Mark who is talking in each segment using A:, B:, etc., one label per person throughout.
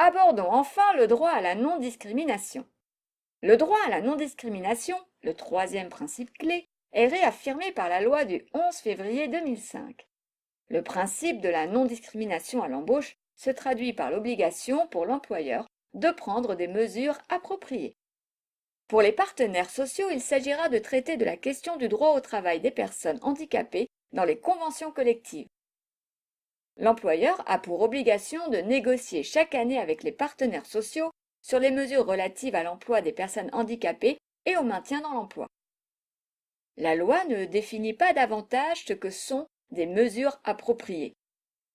A: Abordons enfin le droit à la non-discrimination. Le droit à la non-discrimination, le troisième principe clé, est réaffirmé par la loi du 11 février 2005. Le principe de la non-discrimination à l'embauche se traduit par l'obligation pour l'employeur de prendre des mesures appropriées. Pour les partenaires sociaux, il s'agira de traiter de la question du droit au travail des personnes handicapées dans les conventions collectives. L'employeur a pour obligation de négocier chaque année avec les partenaires sociaux sur les mesures relatives à l'emploi des personnes handicapées et au maintien dans l'emploi. La loi ne définit pas davantage ce que sont des mesures appropriées.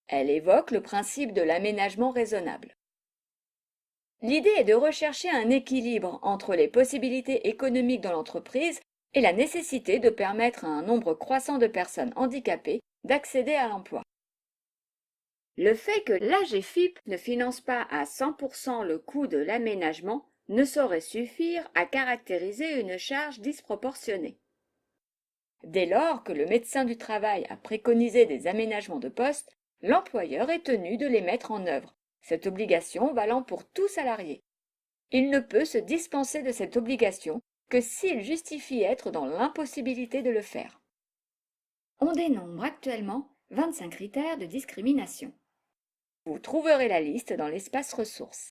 A: Elle évoque le principe de l'aménagement raisonnable. L'idée est de rechercher un équilibre entre les possibilités économiques dans l'entreprise et la nécessité de permettre à un nombre croissant de personnes handicapées d'accéder à l'emploi. Le fait que l'AGFIP ne finance pas à 100% le coût de l'aménagement ne saurait suffire à caractériser une charge disproportionnée. Dès lors que le médecin du travail a préconisé des aménagements de poste, l'employeur est tenu de les mettre en œuvre, cette obligation valant pour tout salarié. Il ne peut se dispenser de cette obligation que s'il justifie être dans l'impossibilité de le faire. On dénombre actuellement 25 critères de discrimination. Vous trouverez la liste dans l'espace ressources.